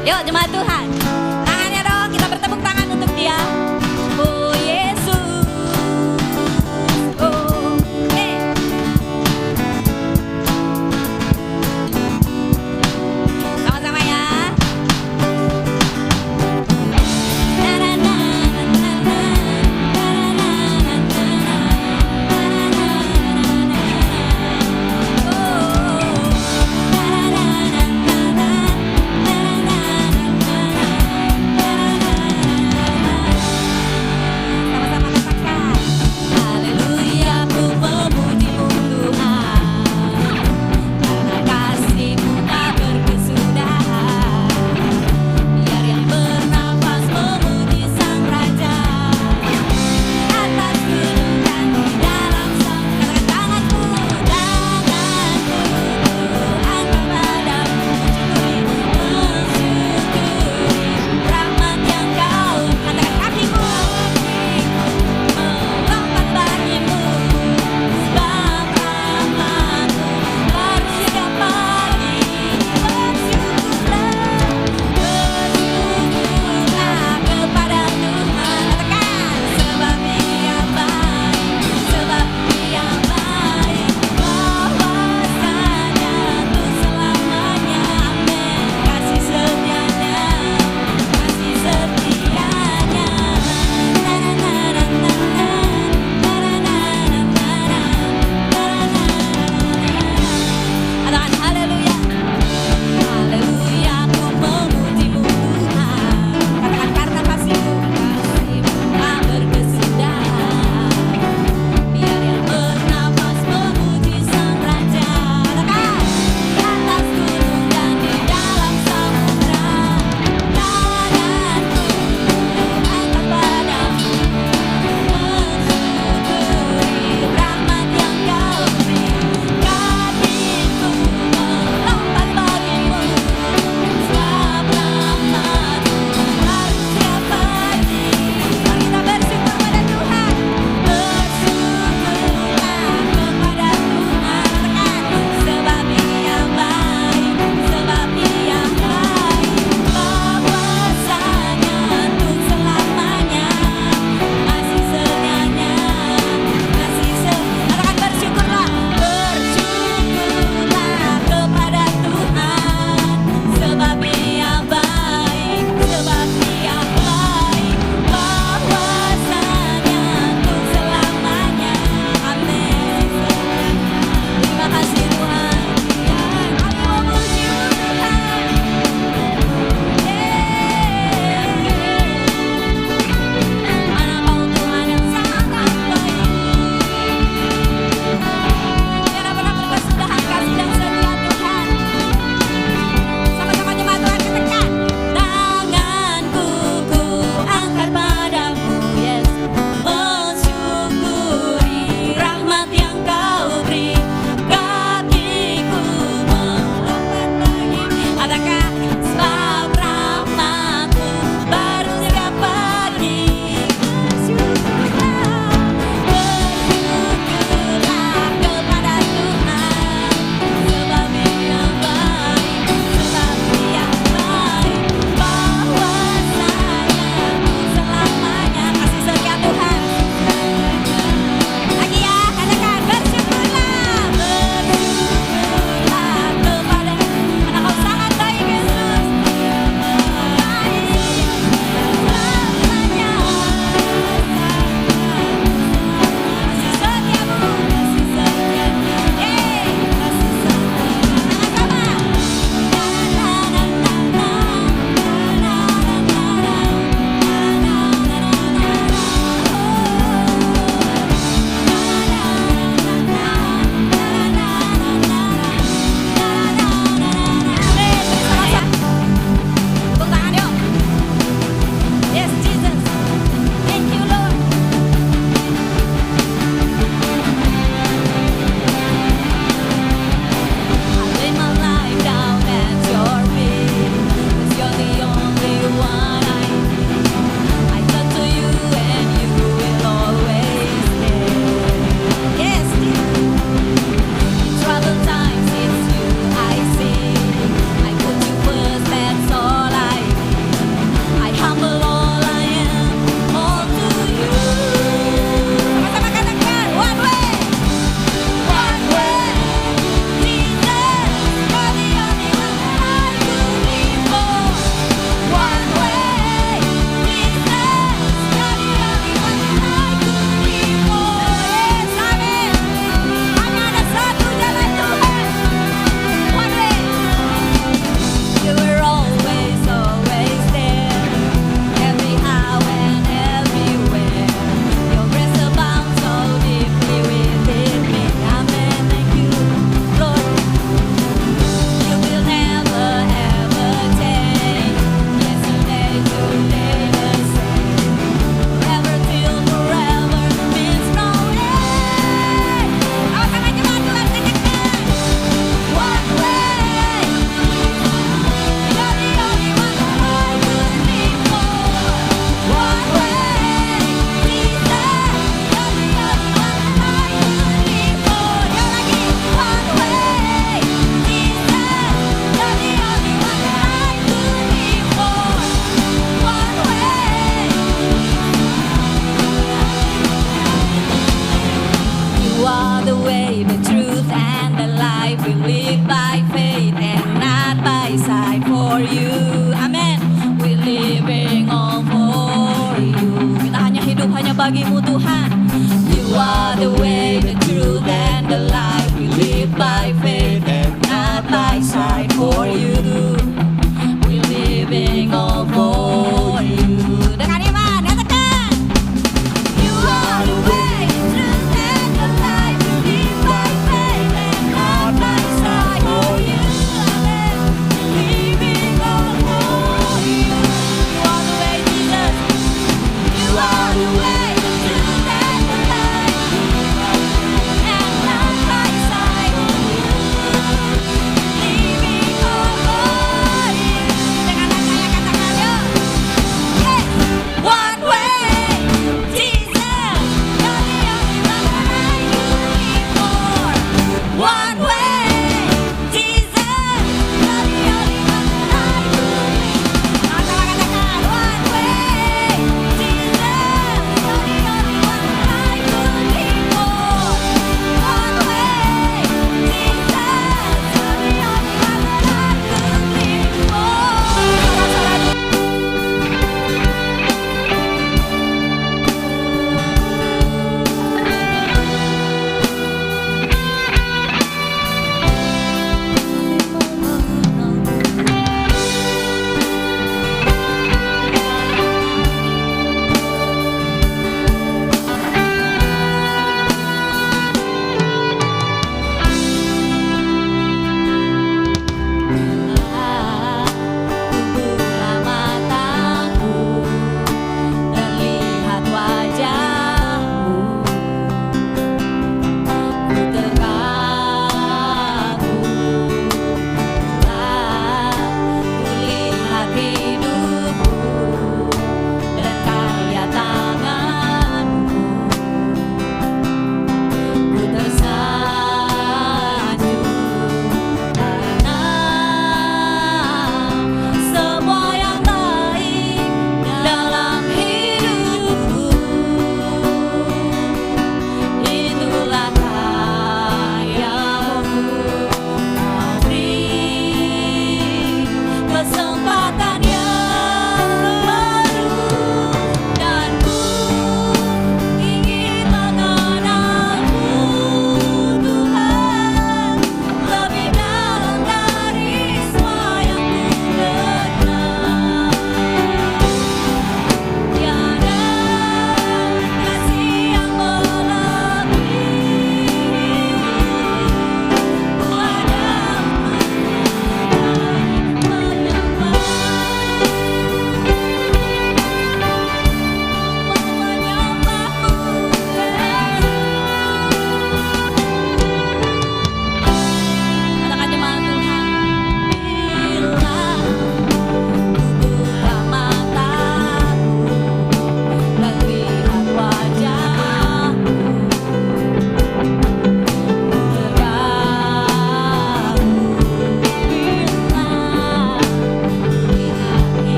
Yuk jemaat Tuhan, tangannya dong, kita bertepuk tangan untuk dia. Oh Yesus, oh sama-sama ya. you. We're living all for you. Dengan iman, katakan. You are the way, truth and the life. Live by faith and not by sight. Oh, you are living all for you. You are the way, Jesus. You are the way, the truth and the life. And not by sight. Oh, you living all for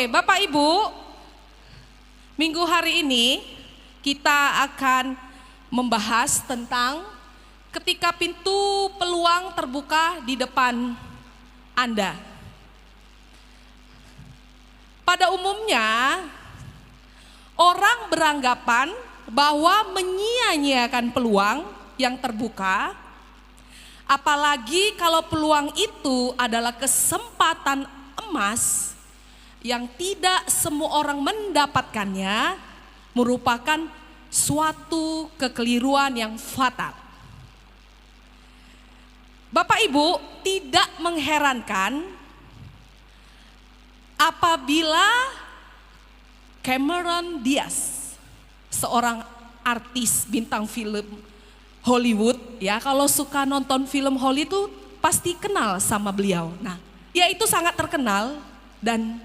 Oke, Bapak Ibu, minggu hari ini kita akan membahas tentang ketika pintu peluang terbuka di depan Anda. Pada umumnya, orang beranggapan bahwa menyia-nyiakan peluang yang terbuka, apalagi kalau peluang itu adalah kesempatan emas yang tidak semua orang mendapatkannya, merupakan suatu kekeliruan yang fatal. Bapak Ibu, tidak mengherankan apabila Cameron Diaz, seorang artis bintang film Hollywood, ya kalau suka nonton film Hollywood pasti kenal sama beliau. Nah, dia itu sangat terkenal dan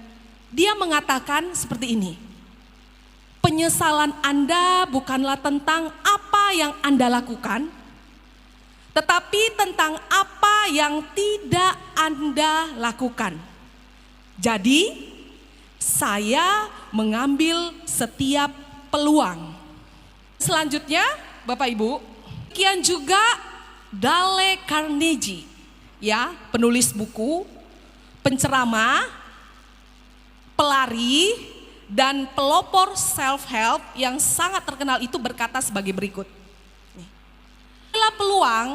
dia mengatakan seperti ini, penyesalan Anda bukanlah tentang apa yang Anda lakukan, tetapi tentang apa yang tidak Anda lakukan. Jadi, saya mengambil setiap peluang. Selanjutnya, Bapak Ibu, demikian juga Dale Carnegie, ya, penulis buku, penceramah, pelari, dan pelopor self-help yang sangat terkenal itu berkata sebagai berikut. Inilah peluang,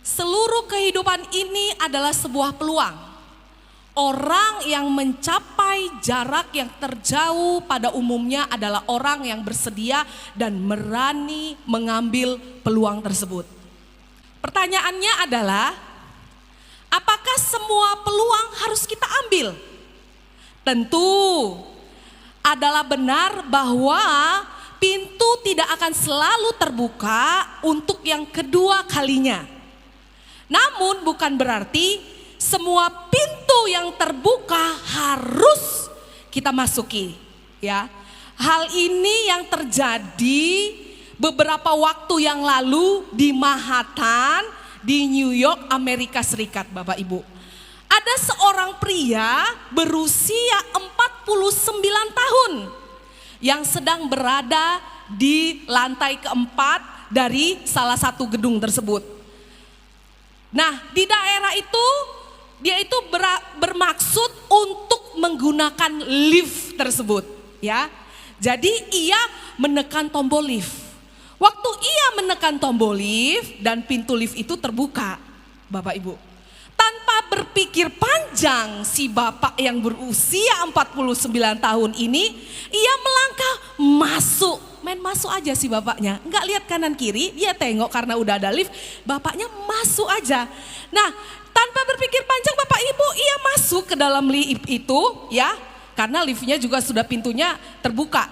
seluruh kehidupan ini adalah sebuah peluang. Orang yang mencapai jarak yang terjauh pada umumnya adalah orang yang bersedia dan berani mengambil peluang tersebut. Pertanyaannya adalah, apakah semua peluang harus kita ambil? Tentu adalah benar bahwa pintu tidak akan selalu terbuka untuk yang kedua kalinya. Namun bukan berarti semua pintu yang terbuka harus kita masuki, ya. Hal ini yang terjadi beberapa waktu yang lalu di Manhattan, di New York, Amerika Serikat, Bapak Ibu. Ada seorang pria berusia 49 tahun yang sedang berada di lantai keempat dari salah satu gedung tersebut. Nah, di daerah itu dia itu bermaksud untuk menggunakan lift tersebut, ya. Jadi ia menekan tombol lift. Waktu ia menekan tombol lift dan pintu lift itu terbuka, Bapak Ibu. Tanpa berpikir panjang, si bapak yang berusia 49 tahun ini, ia melangkah masuk. Main masuk aja si bapaknya, enggak lihat kanan kiri, dia tengok karena udah ada lift, bapaknya masuk aja. Nah, tanpa berpikir panjang Bapak Ibu, ia masuk ke dalam lift itu, ya, karena liftnya juga sudah pintunya terbuka.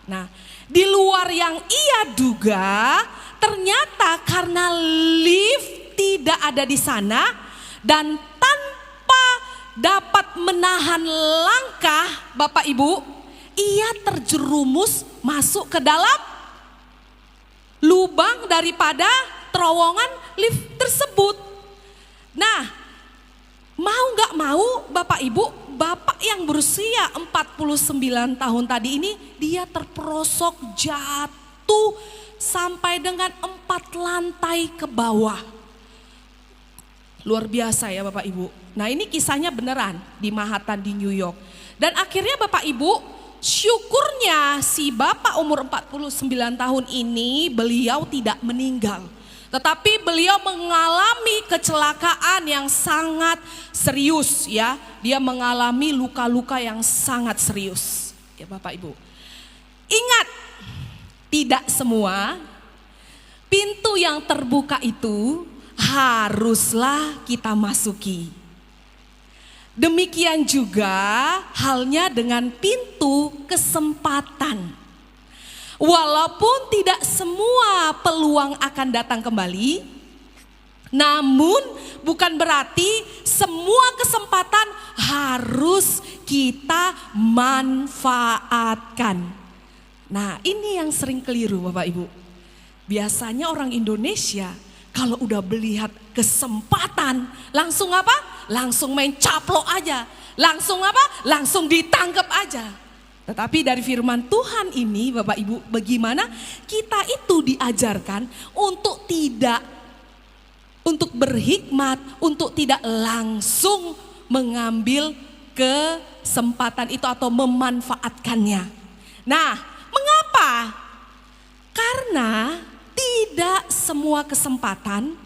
Nah, di luar yang ia duga, ternyata karena lift tidak ada di sana, dan tanpa dapat menahan langkah Bapak Ibu, ia terjerumus masuk ke dalam lubang daripada terowongan lift tersebut. Nah, mau gak mau Bapak Ibu, bapak yang berusia 49 tahun tadi ini, dia terperosok jatuh sampai dengan 4 lantai ke bawah. Luar biasa ya Bapak Ibu. Nah, ini kisahnya beneran di Manhattan di New York. Dan akhirnya Bapak Ibu, syukurnya si bapak umur 49 tahun ini beliau tidak meninggal. Tetapi beliau mengalami kecelakaan yang sangat serius, ya. Dia mengalami luka-luka yang sangat serius. Ya Bapak Ibu. Ingat, tidak semua pintu yang terbuka itu haruslah kita masuki. Demikian juga halnya dengan pintu kesempatan. Walaupun tidak semua peluang akan datang kembali, namun bukan berarti semua kesempatan harus kita manfaatkan. Nah, ini yang sering keliru Bapak Ibu. Biasanya orang Indonesia kalau udah melihat kesempatan, langsung apa? Langsung main caplok aja. Langsung apa? Langsung ditangkap aja. Tetapi dari firman Tuhan ini Bapak Ibu, bagaimana kita itu diajarkan untuk berhikmat, untuk tidak langsung mengambil kesempatan itu atau memanfaatkannya. Nah, mengapa? Karena tidak semua kesempatan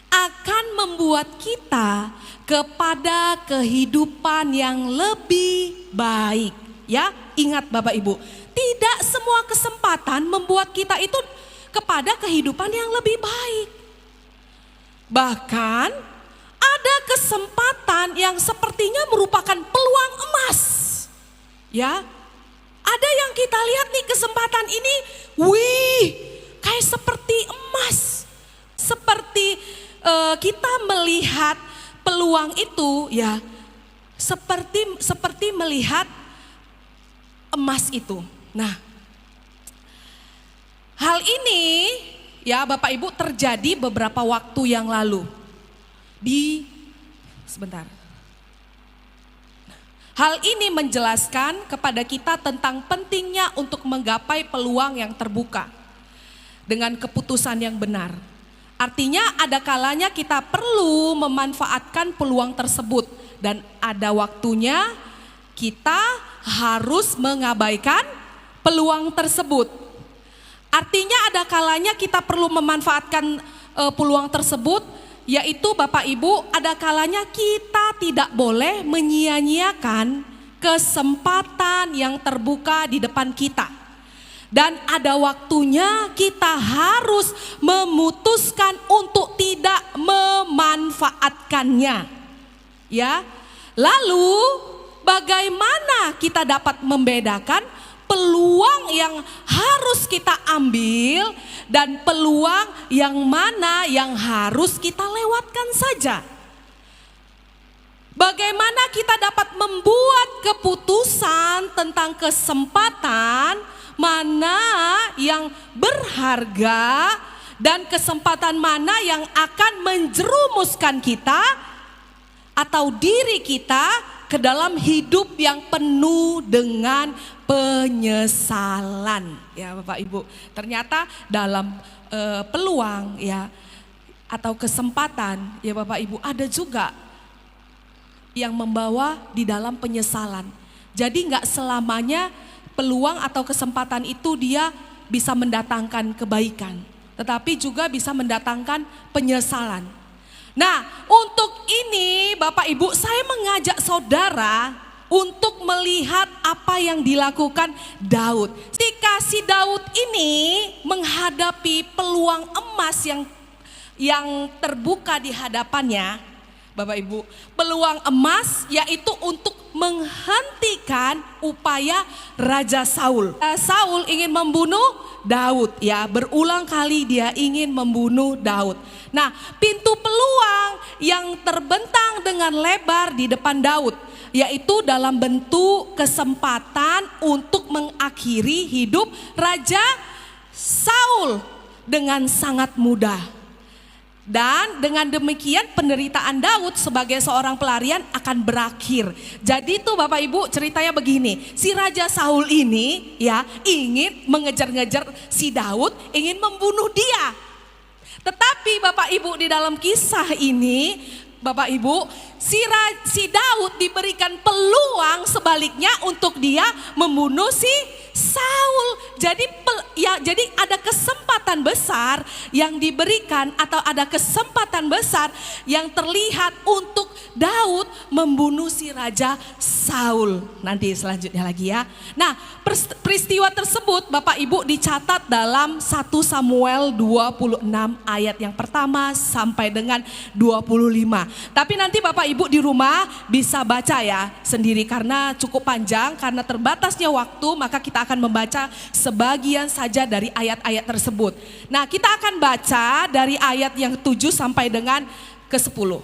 akan membuat kita kepada kehidupan yang lebih baik. Ya, ingat Bapak Ibu, tidak semua kesempatan membuat kita itu kepada kehidupan yang lebih baik. Bahkan ada kesempatan yang sepertinya merupakan peluang emas. Ya, ada yang kita lihat nih kesempatan ini, wih, kayak seperti emas. Seperti kita melihat peluang itu ya, seperti melihat emas itu. Nah, hal ini ya Bapak Ibu terjadi beberapa waktu yang lalu. Sebentar. Hal ini menjelaskan kepada kita tentang pentingnya untuk menggapai peluang yang terbuka dengan keputusan yang benar. Artinya ada kalanya kita perlu memanfaatkan peluang tersebut dan ada waktunya kita harus mengabaikan peluang tersebut. Artinya ada kalanya kita perlu memanfaatkan peluang tersebut, yaitu Bapak Ibu, ada kalanya kita tidak boleh menyia-nyiakan kesempatan yang terbuka di depan kita. Dan ada waktunya kita harus memutuskan untuk tidak memanfaatkannya. Ya. Lalu bagaimana kita dapat membedakan peluang yang harus kita ambil dan peluang yang mana yang harus kita lewatkan saja? Bagaimana kita dapat membuat keputusan tentang kesempatan mana yang berharga dan kesempatan mana yang akan menjerumuskan kita atau diri kita ke dalam hidup yang penuh dengan penyesalan. Ya Bapak Ibu, ternyata dalam peluang ya atau kesempatan ya Bapak Ibu ada juga yang membawa di dalam penyesalan. Jadi nggak selamanya peluang atau kesempatan itu dia bisa mendatangkan kebaikan, tetapi juga bisa mendatangkan penyesalan. Nah, untuk ini Bapak Ibu, saya mengajak saudara untuk melihat apa yang dilakukan Daud. Ketika si Daud ini menghadapi peluang emas yang terbuka di hadapannya, Bapak Ibu, peluang emas yaitu untuk menghentikan upaya Raja Saul. Saul ingin membunuh Daud ya, berulang kali dia ingin membunuh Daud. Nah, pintu peluang yang terbentang dengan lebar di depan Daud yaitu dalam bentuk kesempatan untuk mengakhiri hidup Raja Saul dengan sangat mudah. Dan dengan demikian penderitaan Daud sebagai seorang pelarian akan berakhir. Jadi itu Bapak Ibu ceritanya begini, si Raja Saul ini ya ingin mengejar-ngejar si Daud, ingin membunuh dia. Tetapi Bapak Ibu di dalam kisah ini Bapak Ibu, si Daud diberikan peluang sebaliknya untuk dia membunuh si Saul. Jadi ada kesempatan besar yang diberikan atau ada kesempatan besar yang terlihat untuk Daud membunuh si Raja Saul. Nanti selanjutnya lagi ya. Nah, peristiwa tersebut Bapak Ibu dicatat dalam 1 Samuel 26 ayat yang pertama sampai dengan 25. Tapi nanti Bapak Ibu di rumah bisa baca ya sendiri karena cukup panjang, karena terbatasnya waktu maka kita akan membaca sebagian saja dari ayat-ayat tersebut. Nah, kita akan baca dari ayat yang 7 sampai dengan ke-10.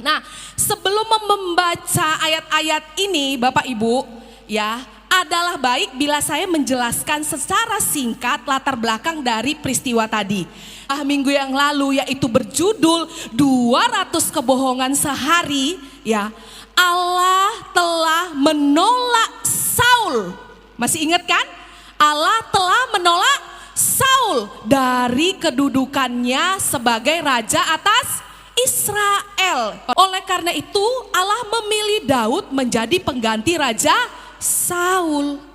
Nah, sebelum membaca ayat-ayat ini Bapak Ibu ya, adalah baik bila saya menjelaskan secara singkat latar belakang dari peristiwa tadi. minggu yang lalu, yaitu berjudul 200 kebohongan sehari, ya. Allah telah menolak Saul. Masih ingat kan? Allah telah menolak Saul dari kedudukannya sebagai raja atas Israel. Oleh karena itu Allah memilih Daud menjadi pengganti raja Saul.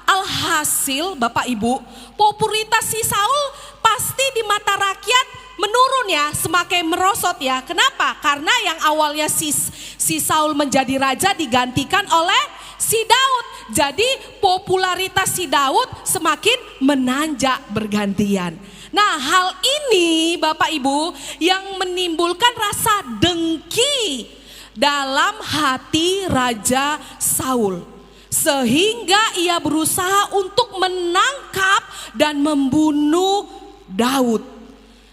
Alhasil Bapak Ibu, popularitas si Saul pasti di mata rakyat menurun ya, semakin merosot ya. Kenapa? Karena yang awalnya si Saul menjadi raja digantikan oleh si Daud. Jadi popularitas si Daud semakin menanjak bergantian. Nah, hal ini Bapak Ibu yang menimbulkan rasa dengki dalam hati Raja Saul. Sehingga ia berusaha untuk menangkap dan membunuh Daud.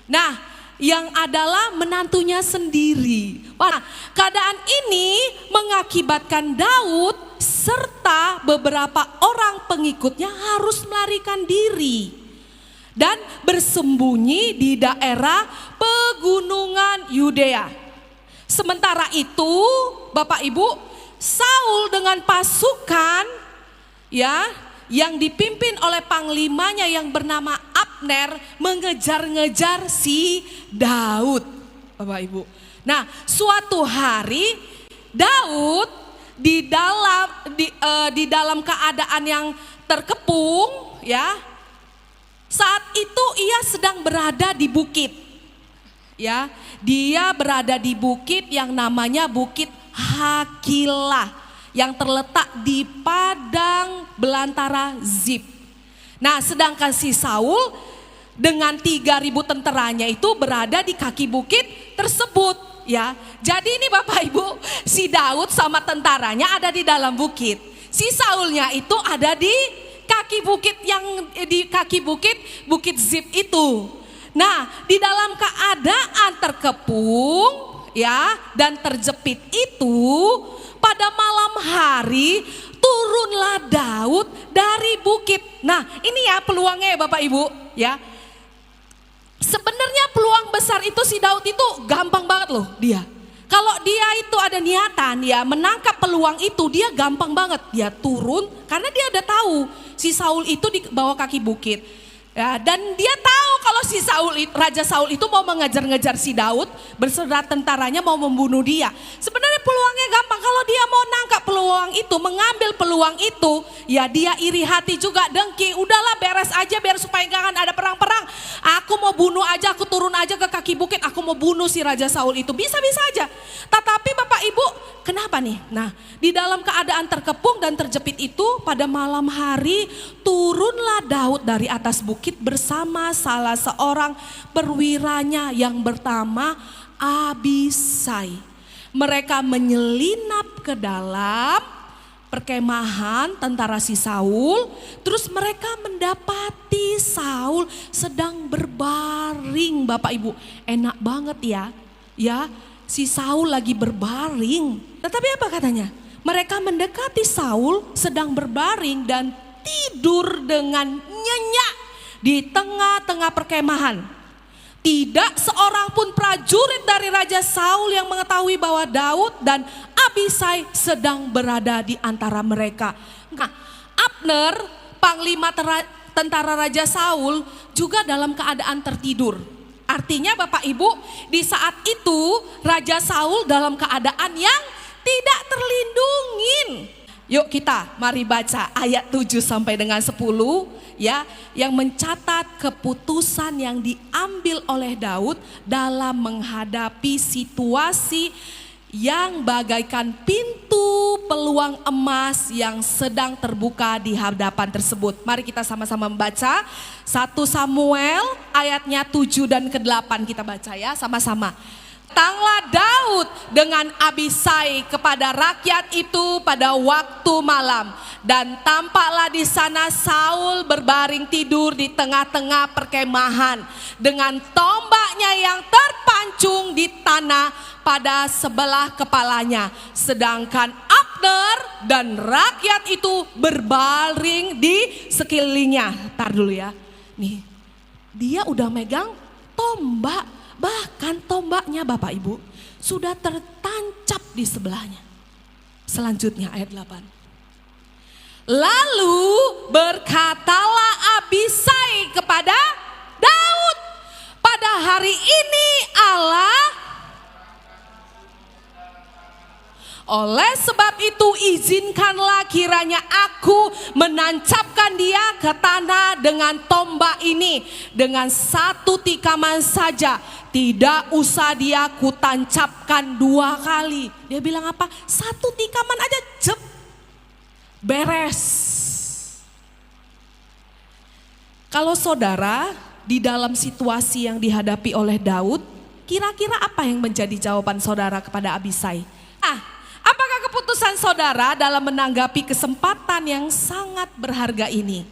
Nah, yang adalah menantunya sendiri. Nah, keadaan ini mengakibatkan Daud serta beberapa orang pengikutnya harus melarikan diri dan bersembunyi di daerah pegunungan Yudea. Sementara itu, Bapak Ibu, Saul dengan pasukan ya yang dipimpin oleh panglimanya yang bernama Abner mengejar-ngejar si Daud, Bapak Ibu. Nah, suatu hari Daud di dalam keadaan yang terkepung ya. Saat itu ia sedang berada di bukit. Ya, dia berada di bukit yang namanya Bukit Hakilah yang terletak di padang belantara Zip. Nah, sedangkan si Saul dengan 3.000 tenteranya itu berada di kaki bukit tersebut ya. Jadi ini Bapak Ibu, si Daud sama tentaranya ada di dalam bukit. Si Saulnya itu ada di kaki bukit Bukit Zip itu. Nah, di dalam keadaan terkepung ya dan terjepit itu, pada malam hari turunlah Daud dari bukit. Nah, ini ya peluangnya ya Bapak Ibu ya. Sebenarnya peluang besar itu si Daud itu gampang banget loh dia. Kalau dia itu ada niatan ya menangkap peluang itu, dia gampang banget. Dia turun karena dia udah tahu si Saul itu di bawah kaki bukit. Ya, dan dia tahu kalau si Raja Saul itu mau mengejar-ngejar si Daud berserta tentaranya mau membunuh dia. Sebenarnya peluangnya gampang, kalau dia mau nangkap peluang itu, mengambil peluang itu, ya dia iri hati juga, dengki. Udahlah beres aja biar supaya jangan ada perang-perang. Aku mau bunuh aja, aku turun aja ke kaki bukit, aku mau bunuh si Raja Saul itu. Bisa-bisa aja. Tetapi Bapak Ibu, kenapa nih? Nah, di dalam keadaan terkepung dan terjepit itu pada malam hari turunlah Daud dari atas bukit bersama salah seorang perwiranya yang bernama Abisai. Mereka menyelinap ke dalam perkemahan tentara si Saul, terus mereka mendapati Saul sedang berbaring. Bapak Ibu, enak banget ya. Ya, si Saul lagi berbaring. Tetapi apa katanya? Mereka mendekati Saul sedang berbaring dan tidur dengan nyenyak di tengah-tengah perkemahan. Tidak seorang pun prajurit dari Raja Saul yang mengetahui bahwa Daud dan Abisai sedang berada di antara mereka. Nah, Abner, panglima tentara Raja Saul juga dalam keadaan tertidur. Artinya Bapak Ibu, di saat itu Raja Saul dalam keadaan yang tidak terlindungin. Yuk kita mari baca ayat 7 sampai dengan 10 ya, yang mencatat keputusan yang diambil oleh Daud dalam menghadapi situasi yang bagaikan pintu peluang emas yang sedang terbuka di hadapan tersebut. Mari kita sama-sama membaca 1 Samuel ayatnya 7 dan ke-8, kita baca ya sama-sama. Datanglah Daud dengan Abisai kepada rakyat itu pada waktu malam, dan tampaklah di sana Saul berbaring tidur di tengah-tengah perkemahan dengan tombaknya yang terpancung di tanah pada sebelah kepalanya, sedangkan Abner dan rakyat itu berbaring di sekelilingnya. Tar dulu ya, nih Dia udah megang tombak, bahkan tombaknya Bapak Ibu sudah tertancap di sebelahnya. Selanjutnya ayat 8. Lalu berkatalah Abisai kepada Daud, pada hari ini Allah, oleh sebab itu izinkanlah kiranya aku menancapkan dia ke tanah dengan tombak ini, dengan satu tikaman saja, tidak usah dia kutancapkan 2 kali. Dia bilang apa? 1 tikaman aja, jep, beres. Kalau saudara di dalam situasi yang dihadapi oleh Daud, kira-kira apa yang menjadi jawaban saudara kepada Abisai? Apakah keputusan saudara dalam menanggapi kesempatan yang sangat berharga ini?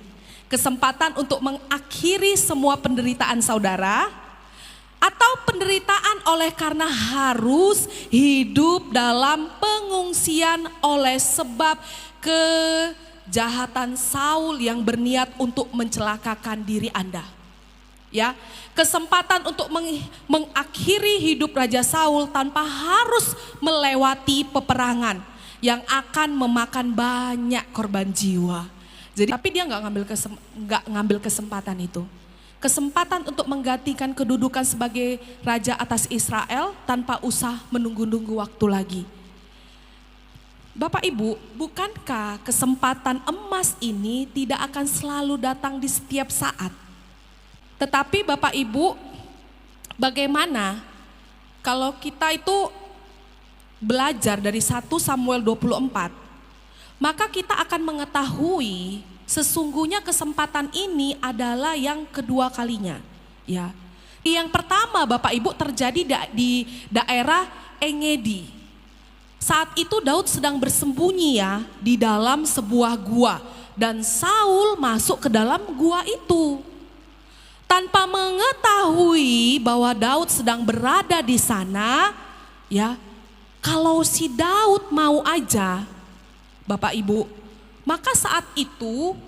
Kesempatan untuk mengakhiri semua penderitaan saudara? Atau penderitaan oleh karena harus hidup dalam pengungsian oleh sebab kejahatan Saul yang berniat untuk mencelakakan diri Anda? Ya, kesempatan untuk mengakhiri hidup Raja Saul tanpa harus melewati peperangan yang akan memakan banyak korban jiwa. Jadi, tapi dia nggak ngambil kesempatan itu. Kesempatan untuk menggantikan kedudukan sebagai raja atas Israel tanpa usah menunggu-nunggu waktu lagi. Bapak Ibu, bukankah kesempatan emas ini tidak akan selalu datang di setiap saat? Tetapi Bapak Ibu, bagaimana kalau kita itu belajar dari 1 Samuel 24, maka kita akan mengetahui sesungguhnya kesempatan ini adalah yang kedua kalinya. Ya, yang pertama Bapak Ibu terjadi di daerah Engedi. Saat itu Daud sedang bersembunyi ya di dalam sebuah gua, dan Saul masuk ke dalam gua itu. Tanpa mengetahui bahwa Daud sedang berada di sana, ya, kalau si Daud mau aja, Bapak Ibu, maka saat itu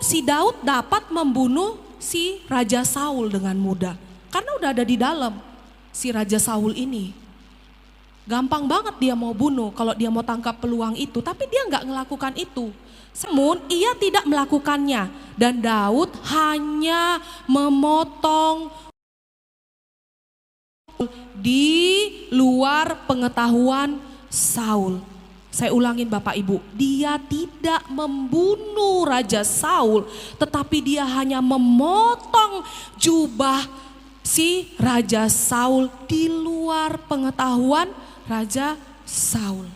si Daud dapat membunuh si Raja Saul dengan mudah. Karena udah ada di dalam si Raja Saul ini. Gampang banget dia mau bunuh kalau dia mau tangkap peluang itu, tapi dia nggak melakukan itu. Namun ia tidak melakukannya, dan Daud hanya memotong di luar pengetahuan Saul. Saya ulangin Bapak Ibu, dia tidak membunuh Raja Saul, tetapi dia hanya memotong jubah si Raja Saul di luar pengetahuan Raja Saul.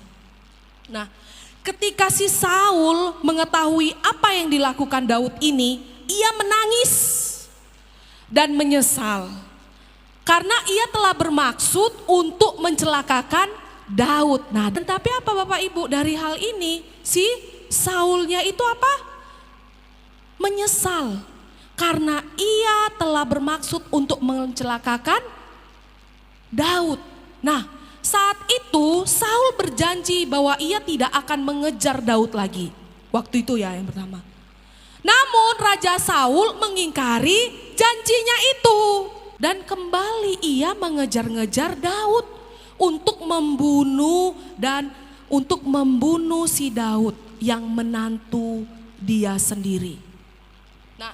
Nah, ketika si Saul mengetahui apa yang dilakukan Daud ini, ia menangis dan menyesal. Karena ia telah bermaksud untuk mencelakakan Daud. Nah, tetapi apa Bapak Ibu dari hal ini? Si Saulnya itu apa? Menyesal. Karena ia telah bermaksud untuk mencelakakan Daud. Nah, saat itu Saul berjanji bahwa ia tidak akan mengejar Daud lagi. Waktu itu ya yang pertama. Namun Raja Saul mengingkari janjinya itu. Dan kembali ia mengejar-ngejar Daud untuk membunuh si Daud yang menantu dia sendiri. Nah,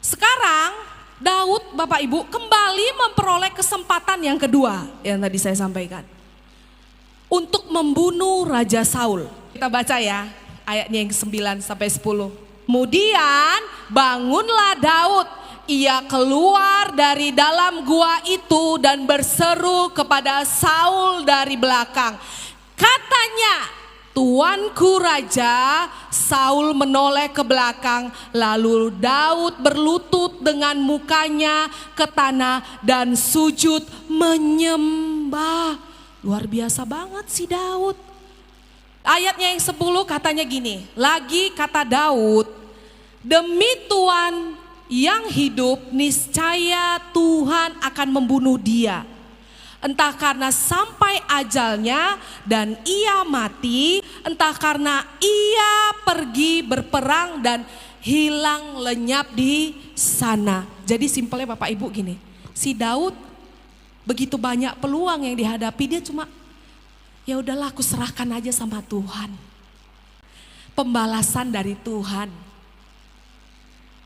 sekarang Daud Bapak Ibu kembali memperoleh kesempatan yang kedua yang tadi saya sampaikan. Untuk membunuh Raja Saul. Kita baca ya ayatnya yang 9 sampai 10. Kemudian bangunlah Daud. Ia keluar dari dalam gua itu dan berseru kepada Saul dari belakang. Katanya, "Tuanku Raja." Saul menoleh ke belakang, lalu Daud berlutut dengan mukanya ke tanah dan sujud menyembah. Luar biasa banget si Daud. Ayatnya yang 10 katanya gini, lagi kata Daud, "Demi Tuhan yang hidup, niscaya Tuhan akan membunuh dia. Entah karena sampai ajalnya dan ia mati, entah karena ia pergi berperang dan hilang lenyap di sana. Jadi simpelnya Bapak Ibu gini, si Daud begitu banyak peluang yang dihadapi, dia cuma ya udahlah aku serahkan aja sama Tuhan. Pembalasan dari Tuhan.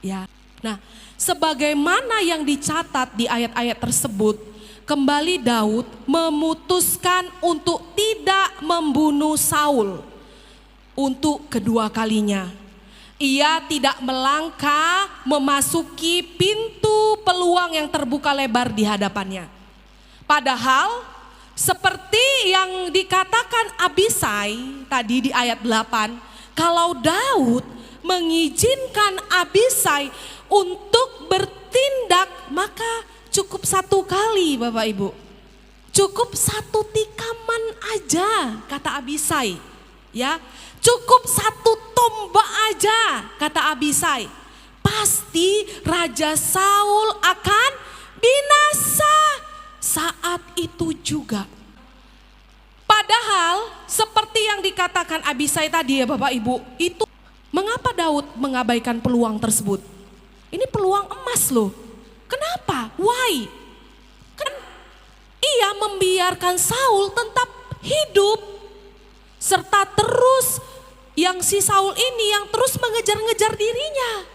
Ya. Nah, sebagaimana yang dicatat di ayat-ayat tersebut, kembali Daud memutuskan untuk tidak membunuh Saul untuk kedua kalinya. Ia tidak melangkah memasuki pintu peluang yang terbuka lebar di hadapannya. Padahal seperti yang dikatakan Abisai tadi di ayat 8, kalau Daud mengizinkan Abisai untuk bertindak, maka cukup satu kali Bapak Ibu. Cukup satu tikaman aja kata Abisai. Ya, cukup satu tombak aja kata Abisai. Pasti Raja Saul akan binasa saat itu juga. Padahal seperti yang dikatakan Abisai tadi ya Bapak Ibu, itu mengapa Daud mengabaikan peluang tersebut? Ini peluang emas loh. Kenapa? Why? Kan ia membiarkan Saul tetap hidup. Serta terus yang si Saul ini yang terus mengejar-ngejar dirinya.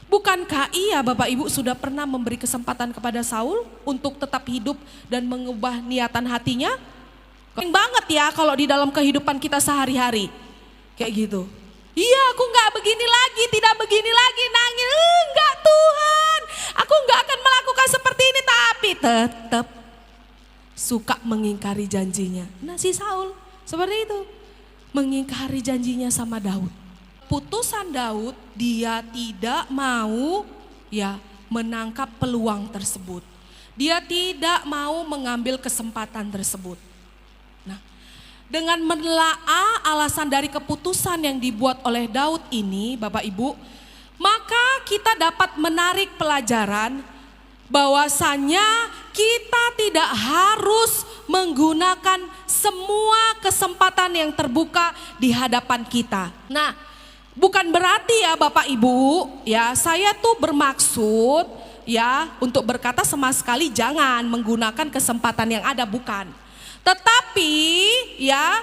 Bukankah ia Bapak Ibu sudah pernah memberi kesempatan kepada Saul untuk tetap hidup dan mengubah niatan hatinya? Keren banget ya kalau di dalam kehidupan kita sehari-hari. Kayak gitu. Iya aku gak begini lagi, tidak begini lagi, nangis. Enggak Tuhan, aku gak akan melakukan seperti ini. Tapi tetap suka mengingkari janjinya. Nah si Saul seperti itu, mengingkari janjinya sama Daud. Putusan Daud, dia tidak mau ya menangkap peluang tersebut. Dia tidak mau mengambil kesempatan tersebut. Nah, dengan menelaah alasan dari keputusan yang dibuat oleh Daud ini, Bapak Ibu, maka kita dapat menarik pelajaran bahwasannya kita tidak harus menggunakan semua kesempatan yang terbuka di hadapan kita. Nah, bukan berarti ya Bapak Ibu, ya saya tuh bermaksud ya untuk berkata sama sekali jangan menggunakan kesempatan yang ada, bukan. Tetapi ya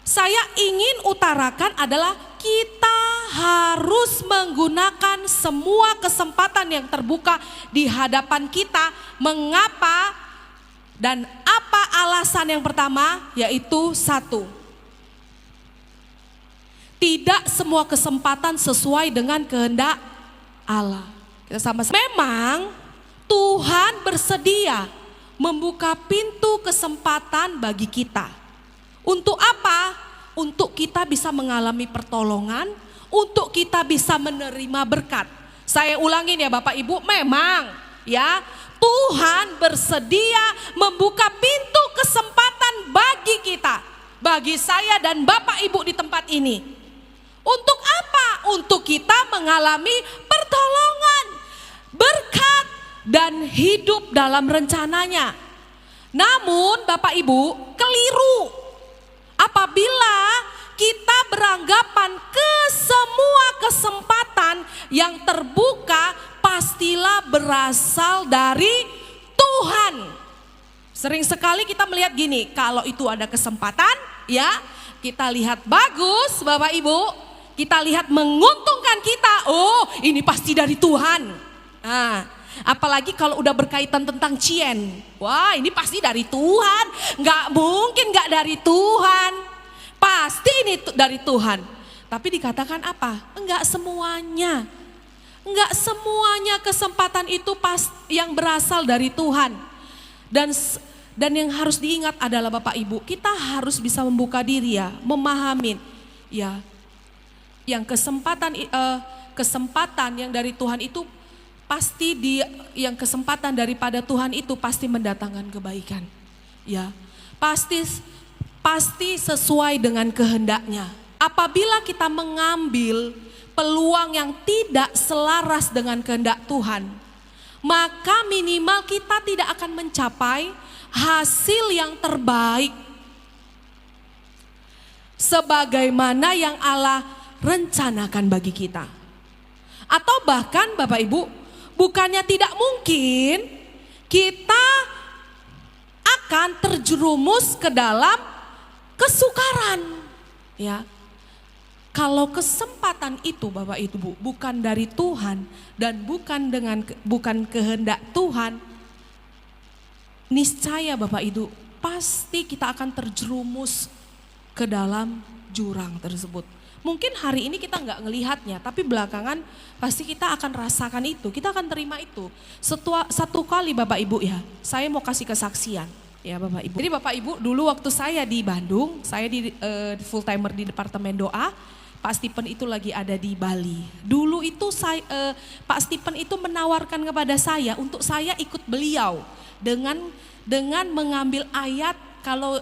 saya ingin utarakan adalah kita harus menggunakan semua kesempatan yang terbuka di hadapan kita. Mengapa dan apa alasan yang pertama? Yaitu satu, tidak semua kesempatan sesuai dengan kehendak Allah. Kita sama-sama. Memang Tuhan bersedia membuka pintu kesempatan bagi kita. Untuk apa? Untuk kita bisa mengalami pertolongan, untuk kita bisa menerima berkat. Saya ulangin ya Bapak Ibu, memang ya Tuhan bersedia membuka pintu kesempatan bagi kita, bagi saya dan Bapak Ibu di tempat ini. Untuk apa? Untuk kita mengalami pertolongan, berkat, dan hidup dalam rencananya. Namun Bapak Ibu keliru apabila kita beranggapan ke semua kesempatan yang terbuka pastilah berasal dari Tuhan. Sering sekali kita melihat gini, kalau itu ada kesempatan ya kita lihat bagus Bapak Ibu, kita lihat menguntungkan kita, oh ini pasti dari Tuhan. Nah, apalagi kalau udah berkaitan tentang cien, wah ini pasti dari Tuhan, nggak mungkin nggak dari Tuhan, pasti ini dari Tuhan. Tapi dikatakan apa? Enggak semuanya, enggak semuanya kesempatan itu yang berasal dari Tuhan. Dan yang harus diingat adalah Bapak Ibu, kita harus bisa membuka diri ya, memahamin ya, yang kesempatan yang dari Tuhan itu pasti yang kesempatan daripada Tuhan itu pasti mendatangkan kebaikan. Ya, pasti sesuai dengan kehendaknya. Apabila kita mengambil peluang yang tidak selaras dengan kehendak Tuhan, maka minimal kita tidak akan mencapai hasil yang terbaik sebagaimana yang Allah rencanakan bagi kita. Atau bahkan Bapak Ibu, bukannya tidak mungkin kita akan terjerumus ke dalam kesukaran. Ya, kalau kesempatan itu Bapak Ibu bukan dari Tuhan dan bukan kehendak Tuhan, niscaya Bapak Ibu pasti kita akan terjerumus ke dalam jurang tersebut. Mungkin hari ini kita nggak ngelihatnya, tapi belakangan pasti kita akan rasakan itu, kita akan terima itu. Satu kali Bapak Ibu ya, saya mau kasih kesaksian ya Bapak Ibu. Jadi Bapak Ibu dulu waktu saya di Bandung, saya di full timer di Departemen Doa, Pak Stephen itu lagi ada di Bali. Dulu itu Pak Stephen itu menawarkan kepada saya untuk saya ikut beliau dengan mengambil ayat, kalau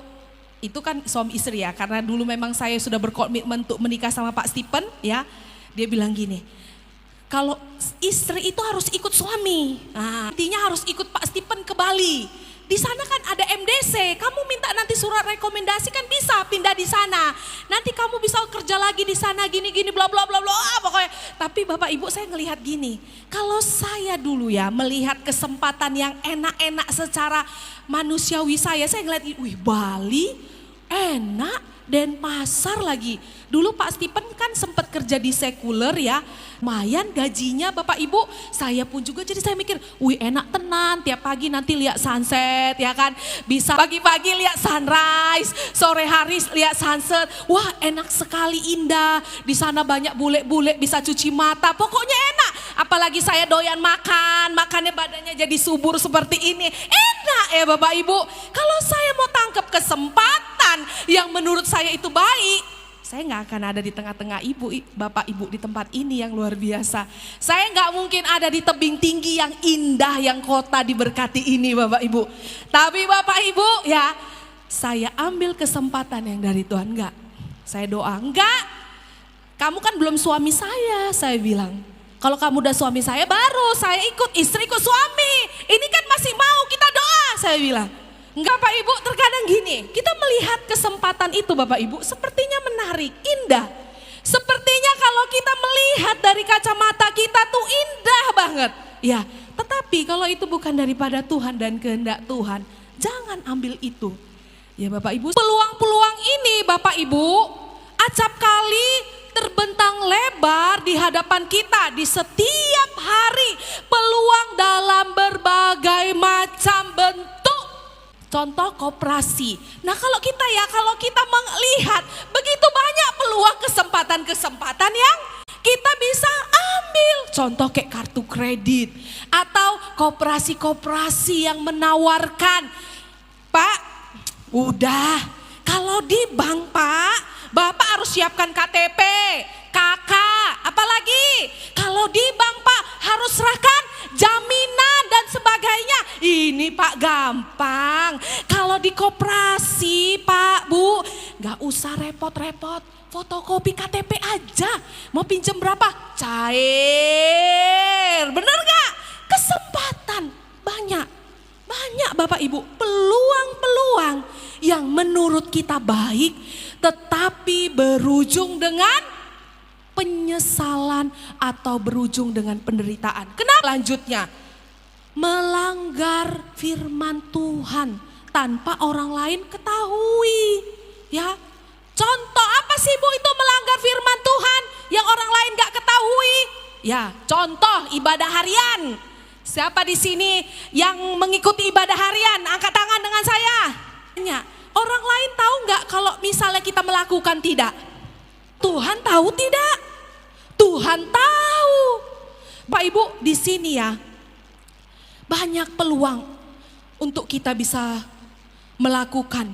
itu kan suami istri ya, karena dulu memang saya sudah berkomitmen untuk menikah sama Pak Stephen ya. Dia bilang gini, kalau istri itu harus ikut suami, nah, intinya harus ikut Pak Stephen ke Bali. Di sana kan ada MDC, kamu minta nanti surat rekomendasi kan bisa pindah di sana. Nanti kamu bisa kerja lagi di sana gini-gini bla bla bla bla pokoknya. Tapi Bapak Ibu saya ngelihat gini, kalau saya dulu ya melihat kesempatan yang enak-enak secara manusiawi saya ngelihat, wih Bali enak, Denpasar lagi. Dulu Pak Stephen kan sempat kerja di sekuler ya, lumayan gajinya Bapak Ibu, saya pun juga jadi saya mikir, wih enak tenan, tiap pagi nanti lihat sunset ya kan, bisa pagi-pagi lihat sunrise, sore hari lihat sunset, wah enak sekali indah, di sana banyak bule-bule bisa cuci mata, pokoknya enak. Apalagi saya doyan makannya badannya jadi subur seperti ini, enak ya Bapak Ibu. Kalau saya mau tangkap kesempatan yang menurut saya itu baik, saya nggak akan ada di tengah-tengah Bapak Ibu di tempat ini yang luar biasa. Saya nggak mungkin ada di tebing tinggi yang indah yang kota diberkati ini Bapak Ibu. Tapi Bapak Ibu ya, saya ambil kesempatan yang dari Tuhan. Enggak, saya doa, enggak, kamu kan belum suami saya bilang. Kalau kamu udah suami saya baru saya ikut, istri ikut suami. Ini kan masih mau kita doa, saya bilang. Enggak Pak Ibu, terkadang gini, kita melihat kesempatan itu Bapak Ibu sepertinya menarik, indah. Sepertinya kalau kita melihat dari kacamata kita tuh indah banget. Ya, tetapi kalau itu bukan daripada Tuhan dan kehendak Tuhan, jangan ambil itu. Ya Bapak Ibu, peluang-peluang ini Bapak Ibu acap kali terbentang lebar di hadapan kita di setiap hari. Peluang dalam berbagai macam bentuk. Contoh koperasi. Nah kalau kita melihat begitu banyak peluang kesempatan-kesempatan yang kita bisa ambil. Contoh kayak kartu kredit atau koperasi-koperasi yang menawarkan, Pak, udah kalau di bank Pak, Bapak harus siapkan KTP, KK, apalagi kalau di bank Pak harus serahkan jaminan dan sebagainya. Ini Pak gampang. Kalau di koperasi Pak Bu, gak usah repot-repot, fotokopi KTP aja. Mau pinjem berapa? Cair. Bener gak? Kesempatan banyak Bapak Ibu, peluang-peluang yang menurut kita baik tetapi berujung dengan penyesalan atau berujung dengan penderitaan. Kenapa? Lanjutnya, melanggar firman Tuhan tanpa orang lain ketahui. Ya, contoh apa sih Bu itu melanggar firman Tuhan yang orang lain gak ketahui? Ya, contoh ibadah harian. Siapa di sini yang mengikuti ibadah harian? Angkat tangan dengan saya. Orang lain tahu nggak kalau misalnya kita melakukan tidak? Tuhan tahu tidak? Tuhan tahu. Pak Ibu di sini ya, banyak peluang untuk kita bisa melakukan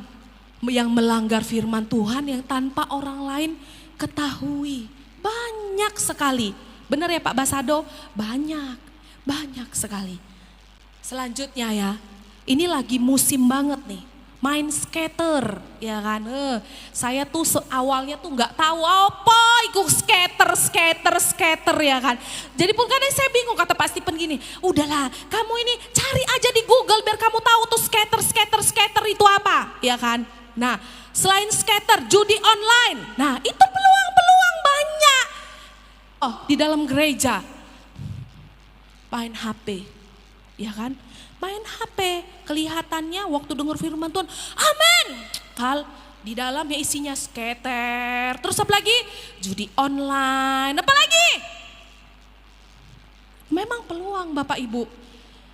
yang melanggar firman Tuhan yang tanpa orang lain ketahui. Banyak sekali. Benar ya Pak Basado? Banyak sekali. Selanjutnya ya, ini lagi musim banget nih. Main skater, ya kan? Saya tuh awalnya tuh nggak tahu apa ikut skater ya kan. Jadi pun kadang saya bingung, kata Pak Stephen gini, udahlah kamu ini cari aja di Google biar kamu tahu tuh skater itu apa, ya kan? Nah selain skater, judi online, nah itu peluang banyak. Oh di dalam gereja, main HP. Ya kan? Main HP, kelihatannya waktu dengar firman Tuhan, amin. Di dalamnya isinya skater, terus apa lagi? Judi online, apa lagi? Memang peluang Bapak Ibu.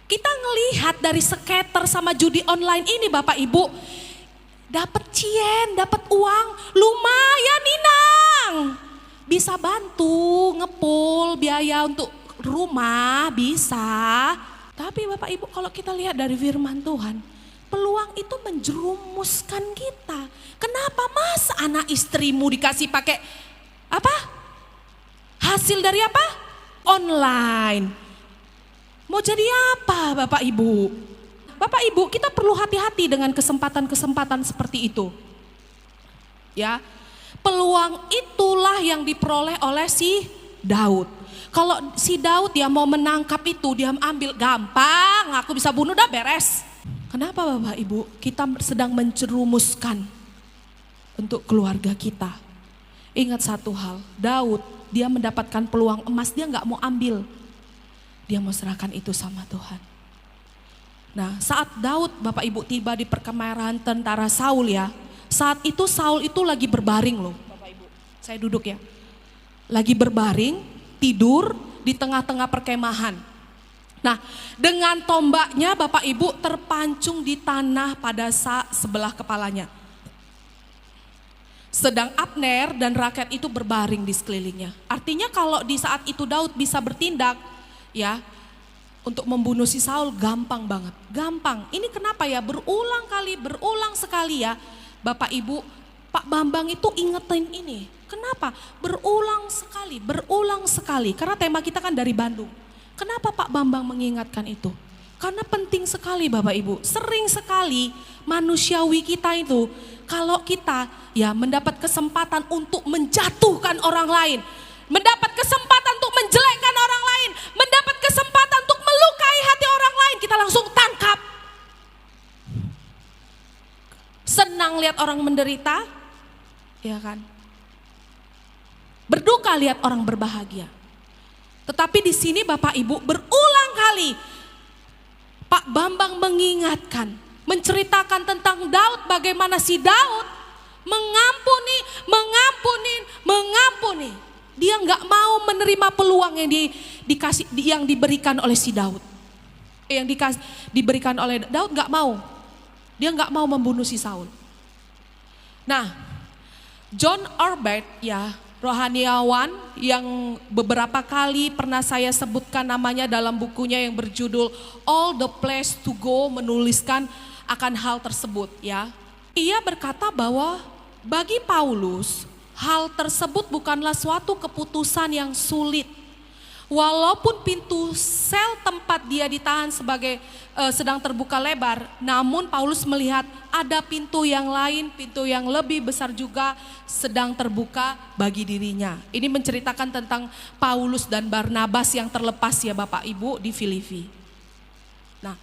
Kita ngelihat dari skater sama judi online ini Bapak Ibu, dapat cien, dapat uang, lumayan Inang. Bisa bantu ngepul biaya untuk rumah, bisa. Tapi Bapak Ibu kalau kita lihat dari firman Tuhan, peluang itu menjerumuskan kita. Kenapa Mas anak istrimu dikasih pakai apa? Hasil dari apa? Online. Mau jadi apa Bapak Ibu? Bapak Ibu kita perlu hati-hati dengan kesempatan-kesempatan seperti itu. Ya, peluang itulah yang diperoleh oleh si Daud. Kalau si Daud dia mau menangkap itu, dia ambil gampang, aku bisa bunuh dah beres. Kenapa Bapak Ibu? Kita sedang mencerumuskan untuk keluarga kita. Ingat satu hal, Daud dia mendapatkan peluang emas, dia nggak mau ambil. Dia mau serahkan itu sama Tuhan. Nah saat Daud Bapak Ibu tiba di perkemahan tentara Saul ya. Saat itu Saul itu lagi berbaring loh Bapak Ibu. Saya duduk ya. Lagi berbaring. Tidur di tengah-tengah perkemahan. Nah, dengan tombaknya Bapak Ibu terpancung di tanah pada sebelah kepalanya. Sedang Abner dan rakyat itu berbaring di sekelilingnya. Artinya kalau di saat itu Daud bisa bertindak ya untuk membunuh si Saul gampang banget. Gampang. Ini kenapa ya berulang sekali ya Bapak Ibu, Pak Bambang itu ingetin ini. Kenapa? Berulang sekali. Karena tema kita kan dari Bandung. Kenapa Pak Bambang mengingatkan itu? Karena penting sekali Bapak Ibu. Sering sekali manusiawi kita itu, kalau kita ya mendapat kesempatan untuk menjatuhkan orang lain, mendapat kesempatan untuk menjelekkan orang lain, mendapat kesempatan untuk melukai hati orang lain, kita langsung tangkap. Senang lihat orang menderita, ya kan? Berduka lihat orang berbahagia. Tetapi di sini Bapak Ibu berulang kali Pak Bambang mengingatkan, menceritakan tentang Daud, bagaimana si Daud mengampuni. Dia nggak mau menerima peluang yang diberikan oleh si Daud. Yang diberikan oleh Daud nggak mau. Dia nggak mau membunuh si Saul. Nah, John Ortberg ya, rohaniawan yang beberapa kali pernah saya sebutkan namanya dalam bukunya yang berjudul All the Place to Go, menuliskan akan hal tersebut ya. Ia berkata bahwa bagi Paulus hal tersebut bukanlah suatu keputusan yang sulit. Walaupun pintu sel tempat dia ditahan sedang terbuka lebar, namun Paulus melihat ada pintu yang lain, pintu yang lebih besar juga sedang terbuka bagi dirinya. Ini menceritakan tentang Paulus dan Barnabas yang terlepas ya Bapak Ibu di Filipi. Nah,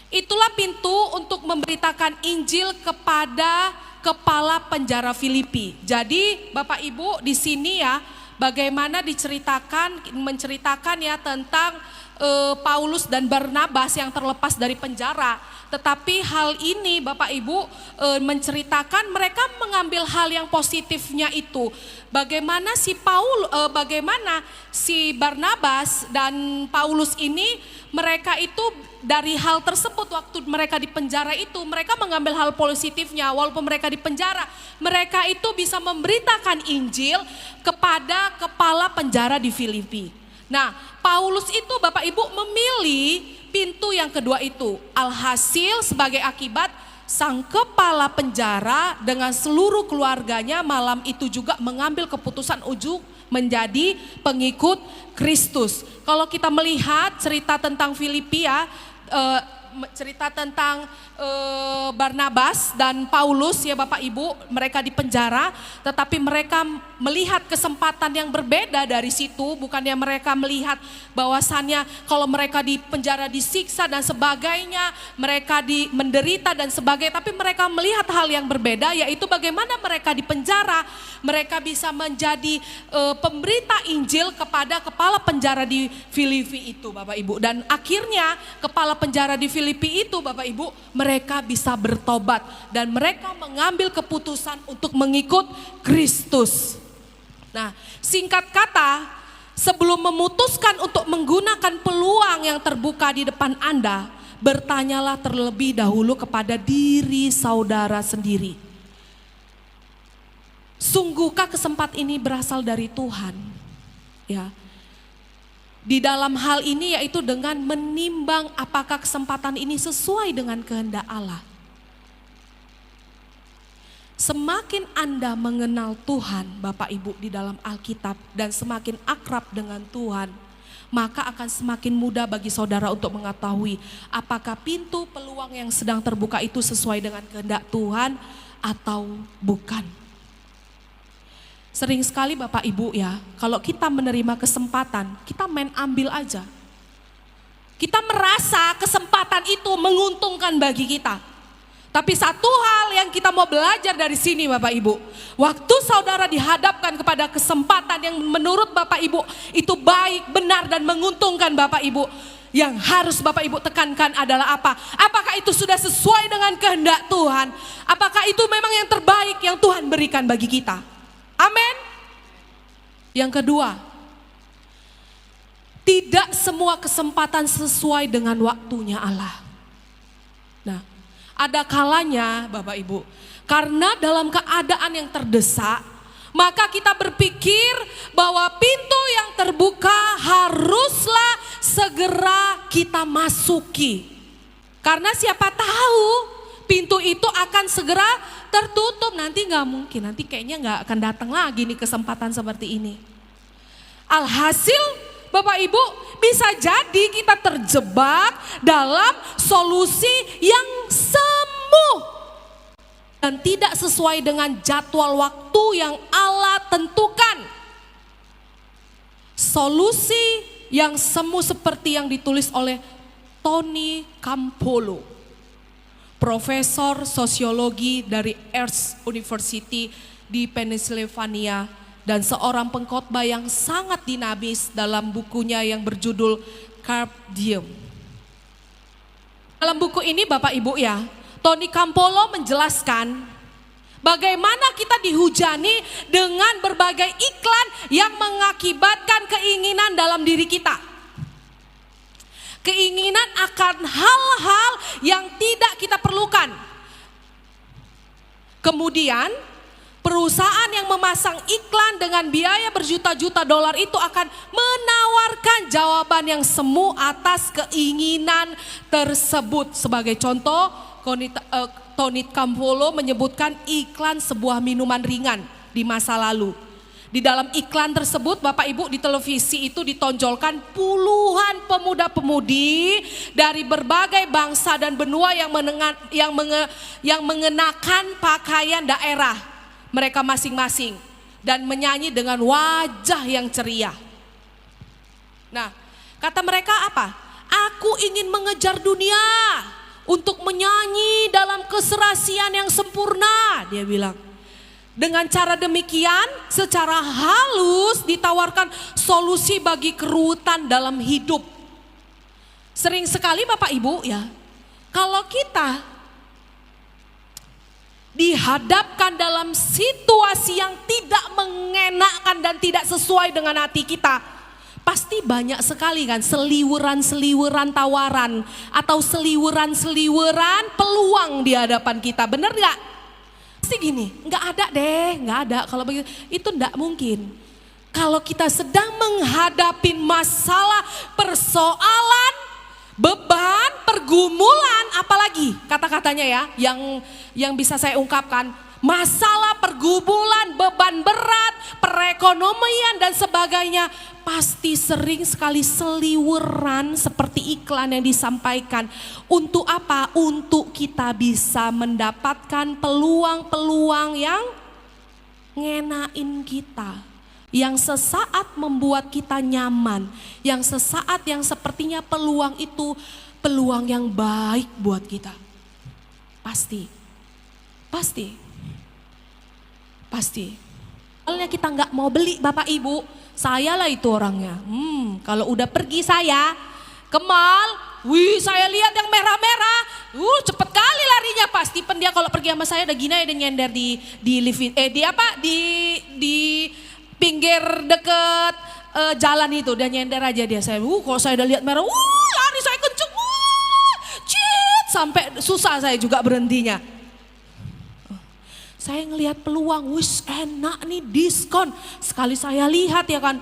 itulah pintu untuk memberitakan Injil kepada kepala penjara Filipi. Jadi Bapak Ibu di sini ya, bagaimana menceritakan ya tentang Paulus dan Barnabas yang terlepas dari penjara. Tetapi hal ini Bapak Ibu menceritakan mereka mengambil hal yang positifnya itu. Bagaimana si Barnabas dan Paulus ini, mereka itu dari hal tersebut waktu mereka di penjara itu mereka mengambil hal positifnya. Walaupun mereka di penjara, mereka itu bisa memberitakan Injil kepada kepala penjara di Filipi. Nah, Paulus itu Bapak Ibu memilih pintu yang kedua itu. Alhasil sebagai akibat sang kepala penjara dengan seluruh keluarganya malam itu juga mengambil keputusan ujuk menjadi pengikut Kristus. Kalau kita melihat cerita tentang Filipi ya, cerita tentang Barnabas dan Paulus ya Bapak Ibu, mereka di penjara, tetapi mereka melihat kesempatan yang berbeda dari situ. Bukannya mereka melihat bahwasannya kalau mereka di penjara disiksa dan sebagainya, mereka menderita dan sebagainya, tapi mereka melihat hal yang berbeda, yaitu bagaimana mereka di penjara, mereka bisa menjadi pemberita Injil kepada kepala penjara di Filipi itu Bapak Ibu. Dan akhirnya kepala penjara di Filipi itu Bapak Ibu, mereka bisa bertobat dan mereka mengambil keputusan untuk mengikut Kristus. Nah, singkat kata, sebelum memutuskan untuk menggunakan peluang yang terbuka di depan Anda, bertanyalah terlebih dahulu kepada diri saudara sendiri. Sungguhkah kesempatan ini berasal dari Tuhan? Ya. Di dalam hal ini yaitu dengan menimbang apakah kesempatan ini sesuai dengan kehendak Allah. Semakin Anda mengenal Tuhan Bapak Ibu di dalam Alkitab dan semakin akrab dengan Tuhan, maka akan semakin mudah bagi saudara untuk mengetahui apakah pintu peluang yang sedang terbuka itu sesuai dengan kehendak Tuhan atau bukan. Sering sekali Bapak Ibu ya, kalau kita menerima kesempatan, kita main ambil aja. Kita merasa kesempatan itu menguntungkan bagi kita. Tapi satu hal yang kita mau belajar dari sini Bapak Ibu, waktu saudara dihadapkan kepada kesempatan yang menurut Bapak Ibu itu baik, benar dan menguntungkan Bapak Ibu, yang harus Bapak Ibu tekankan adalah apa? Apakah itu sudah sesuai dengan kehendak Tuhan? Apakah itu memang yang terbaik yang Tuhan berikan bagi kita? Amin. Yang kedua, tidak semua kesempatan sesuai dengan waktunya Allah. Nah, ada kalanya Bapak Ibu, karena dalam keadaan yang terdesak, maka kita berpikir bahwa pintu yang terbuka haruslah segera kita masuki. Karena siapa tahu pintu itu akan segera tertutup, nanti nggak mungkin, nanti kayaknya nggak akan datang lagi nih kesempatan seperti ini. Alhasil Bapak Ibu, bisa jadi kita terjebak dalam solusi yang semu dan tidak sesuai dengan jadwal waktu yang Allah tentukan. Solusi yang semu seperti yang ditulis oleh Tony Campolo, profesor sosiologi dari Earth University di Pennsylvania, dan seorang pengkhotbah yang sangat dinamis dalam bukunya yang berjudul Carpe Diem. Dalam buku ini Bapak Ibu ya, Tony Campolo menjelaskan bagaimana kita dihujani dengan berbagai iklan yang mengakibatkan keinginan dalam diri kita. Keinginan akan hal-hal yang tidak kita perlukan. Kemudian perusahaan yang memasang iklan dengan biaya berjuta-juta dolar itu akan menawarkan jawaban yang semu atas keinginan tersebut. Sebagai contoh, Tony Campolo menyebutkan iklan sebuah minuman ringan di masa lalu. Di dalam iklan tersebut Bapak Ibu, di televisi itu ditonjolkan puluhan pemuda-pemudi dari berbagai bangsa dan benua yang mengenakan pakaian daerah mereka masing-masing dan menyanyi dengan wajah yang ceria. Nah, kata mereka apa? Aku ingin mengejar dunia untuk menyanyi dalam keserasian yang sempurna, dia bilang. Dengan cara demikian, secara halus ditawarkan solusi bagi keruwetan dalam hidup. Sering sekali Bapak Ibu ya, kalau kita dihadapkan dalam situasi yang tidak mengenakan dan tidak sesuai dengan hati kita, pasti banyak sekali kan seliweran-seliweran tawaran atau seliweran-seliweran peluang di hadapan kita, benar gak? Pasti gini, nggak ada deh, nggak ada. Kalau begitu, itu nggak mungkin. Kalau kita sedang menghadapi masalah, persoalan, beban, pergumulan, apalagi kata-katanya ya, yang bisa saya ungkapkan, masalah, pergumulan, beban berat, perekonomian dan sebagainya, pasti sering sekali seliweran seperti iklan yang disampaikan. Untuk apa? Untuk kita bisa mendapatkan peluang-peluang yang ngenain kita, yang sesaat membuat kita nyaman, yang sesaat yang sepertinya peluang itu peluang yang baik buat kita. Pasti. Soalnya kita nggak mau beli Bapak Ibu, saya lah itu orangnya. Kalau udah pergi saya ke mall, saya lihat yang merah-merah, cepet kali larinya pasti. Dia kalau pergi sama saya ada gini, ada nyender di pinggir deket jalan itu, dia nyender aja dia. Saya, kalau saya udah lihat merah, lari saya kenceng, sampai susah saya juga berhentinya. Saya ngelihat peluang, enak nih diskon. Sekali saya lihat ya kan,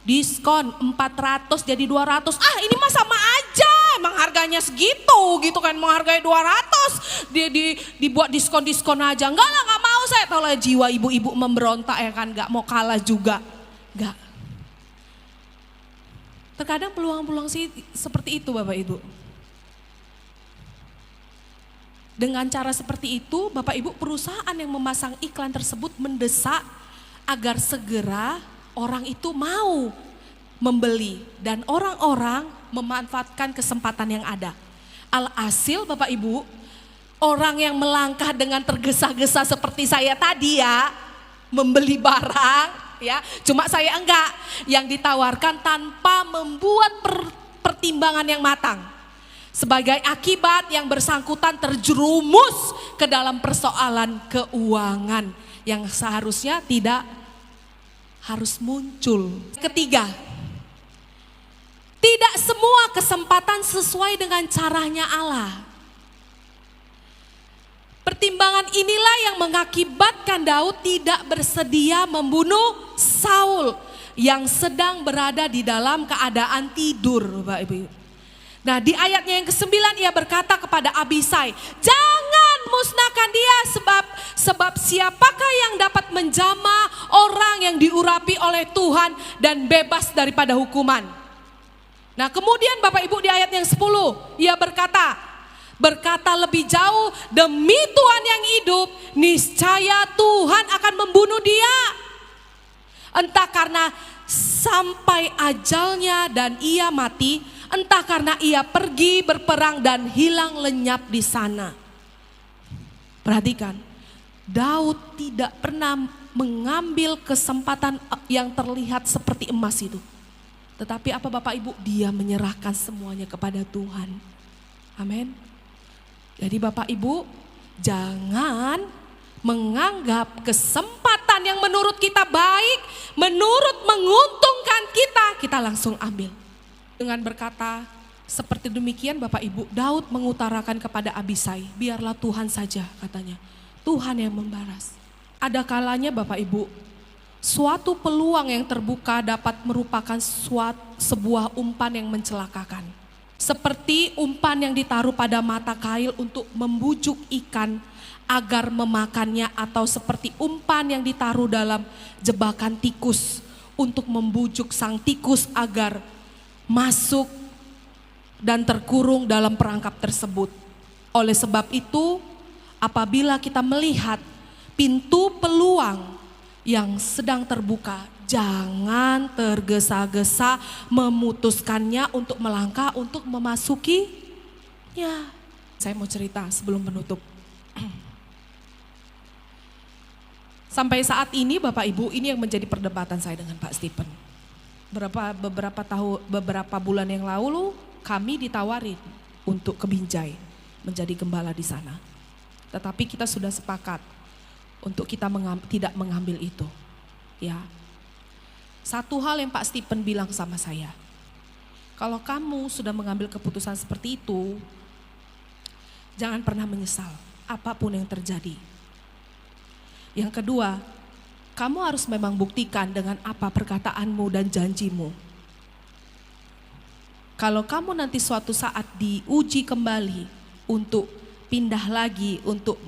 diskon 400 jadi 200. Ini mah sama aja, emang harganya segitu gitu kan, menghargai 200. Dibuat diskon-diskon aja. Enggak lah, enggak mau saya. Tahu lah jiwa ibu-ibu memberontak ya kan, enggak mau kalah juga. Enggak. Terkadang peluang-peluang seperti itu Bapak Ibu. Dengan cara seperti itu, Bapak Ibu, perusahaan yang memasang iklan tersebut mendesak agar segera orang itu mau membeli dan orang-orang memanfaatkan kesempatan yang ada. Alhasil Bapak Ibu, orang yang melangkah dengan tergesa-gesa seperti saya tadi ya, membeli barang ya, cuma saya enggak, yang ditawarkan tanpa membuat pertimbangan yang matang. Sebagai akibat yang bersangkutan terjerumus ke dalam persoalan keuangan yang seharusnya tidak harus muncul. Ketiga, tidak semua kesempatan sesuai dengan caranya Allah. Pertimbangan inilah yang mengakibatkan Daud tidak bersedia membunuh Saul yang sedang berada di dalam keadaan tidur, Bapak Ibu. Nah, di ayatnya yang ke-9 ia berkata kepada Abisai, jangan musnahkan dia sebab siapakah yang dapat menjamah orang yang diurapi oleh Tuhan dan bebas daripada hukuman. Nah, kemudian Bapak Ibu di ayat yang 10 ia berkata lebih jauh, demi Tuhan yang hidup niscaya Tuhan akan membunuh dia. Entah karena sampai ajalnya dan ia mati, entah karena ia pergi berperang dan hilang lenyap di sana. Perhatikan, Daud tidak pernah mengambil kesempatan yang terlihat seperti emas itu. Tetapi apa Bapak Ibu? Dia menyerahkan semuanya kepada Tuhan. Amin. Jadi Bapak Ibu, jangan menganggap kesempatan yang menurut kita baik, menguntungkan kita langsung ambil. Dengan berkata seperti demikian Bapak Ibu, Daud mengutarakan kepada Abisai, biarlah Tuhan saja katanya, Tuhan yang membalas. Ada kalanya Bapak Ibu, suatu peluang yang terbuka dapat merupakan sebuah umpan yang mencelakakan. Seperti umpan yang ditaruh pada mata kail untuk membujuk ikan agar memakannya, atau seperti umpan yang ditaruh dalam jebakan tikus untuk membujuk sang tikus agar masuk dan terkurung dalam perangkap tersebut. Oleh sebab itu, apabila kita melihat pintu peluang yang sedang terbuka, jangan tergesa-gesa memutuskannya untuk melangkah, untuk memasukinya. Saya mau cerita sebelum menutup. Sampai saat ini Bapak Ibu, ini yang menjadi perdebatan saya dengan Pak Stephen. Beberapa bulan yang lalu kami ditawarin untuk ke Binjai menjadi gembala di sana. Tetapi kita sudah sepakat untuk kita tidak mengambil itu. Ya. Satu hal yang Pak Stephen bilang sama saya, kalau kamu sudah mengambil keputusan seperti itu, jangan pernah menyesal apapun yang terjadi. Yang kedua, kamu harus memang buktikan dengan apa perkataanmu dan janjimu. Kalau kamu nanti suatu saat diuji kembali untuk pindah lagi, untuk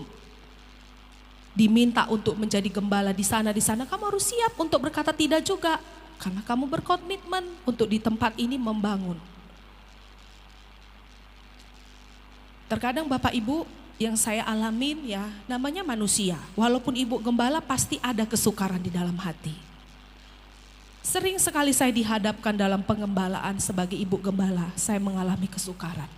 diminta untuk menjadi gembala di sana, kamu harus siap untuk berkata tidak juga. Karena kamu berkomitmen untuk di tempat ini membangun. Terkadang Bapak Ibu yang saya alamin ya, namanya manusia. Walaupun ibu gembala pasti ada kesukaran di dalam hati. Sering sekali saya dihadapkan dalam pengembalaan sebagai ibu gembala, saya mengalami kesukaran.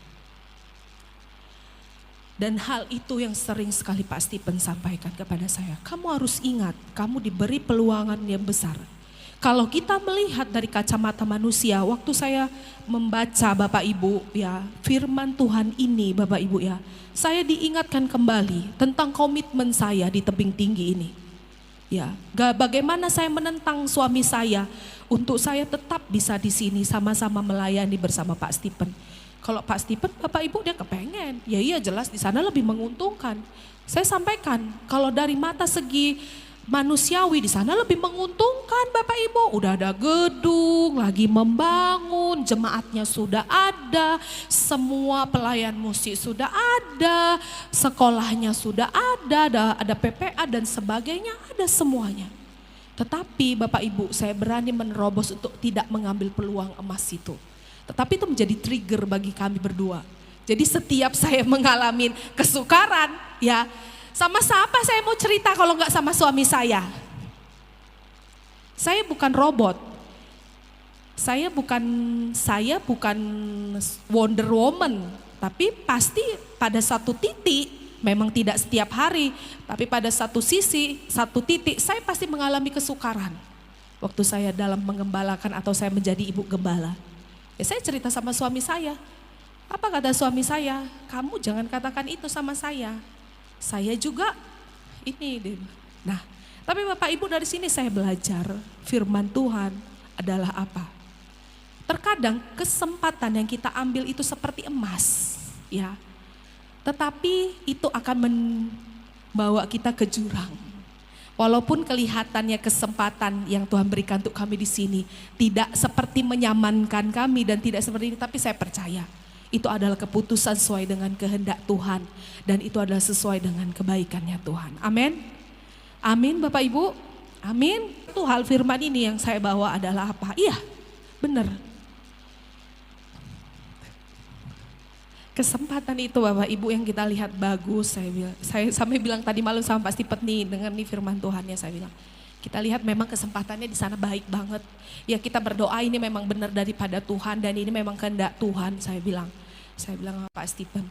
Dan hal itu yang sering sekali Pak Stephen sampaikan kepada saya. Kamu harus ingat, kamu diberi peluangan yang besar. Kalau kita melihat dari kacamata manusia, waktu saya membaca Bapak Ibu ya, firman Tuhan ini Bapak Ibu ya, saya diingatkan kembali tentang komitmen saya di tebing tinggi ini. Ya, bagaimana saya menentang suami saya untuk saya tetap bisa di sini sama-sama melayani bersama Pak Stephen. Kalau Pak Stephen, Bapak Ibu dia kepengen, ya iya jelas di sana lebih menguntungkan. Saya sampaikan, kalau dari mata segi manusiawi di sana lebih menguntungkan Bapak Ibu. Udah ada gedung, lagi membangun, jemaatnya sudah ada, semua pelayan musik sudah ada, sekolahnya sudah ada PPA dan sebagainya, ada semuanya. Tetapi Bapak Ibu, saya berani menerobos untuk tidak mengambil peluang emas itu. Tetapi itu menjadi trigger bagi kami berdua. Jadi setiap saya mengalami kesukaran, ya sama siapa saya mau cerita kalau nggak sama suami saya? Saya bukan robot. Saya bukan Wonder Woman. Tapi pasti pada satu titik, memang tidak setiap hari, tapi pada satu sisi, satu titik saya pasti mengalami kesukaran. Waktu saya dalam mengembalakan atau saya menjadi ibu gembala. Ya saya cerita sama suami saya. Apa kata suami saya? Kamu jangan katakan itu sama saya. Saya juga ini. Nah, tapi Bapak Ibu dari sini saya belajar firman Tuhan adalah apa? Terkadang kesempatan yang kita ambil itu seperti emas, ya. Tetapi itu akan membawa kita ke jurang. Walaupun kelihatannya kesempatan yang Tuhan berikan untuk kami di sini tidak seperti menyamankan kami dan tidak seperti ini, tapi saya percaya itu adalah keputusan sesuai dengan kehendak Tuhan dan itu adalah sesuai dengan kebaikannya Tuhan. Amin. Amin Bapak Ibu. Amin. Itu hal firman ini yang saya bawa adalah apa? Iya, benar. Kesempatan itu Bapak Ibu yang kita lihat bagus, saya sampai bilang tadi malam sama Pak Stephen nih dengan nih firman Tuhannya, saya bilang kita lihat memang kesempatannya di sana baik banget. Ya kita berdoa ini memang benar daripada Tuhan dan ini memang kehendak Tuhan, saya bilang sama Pak Stephen.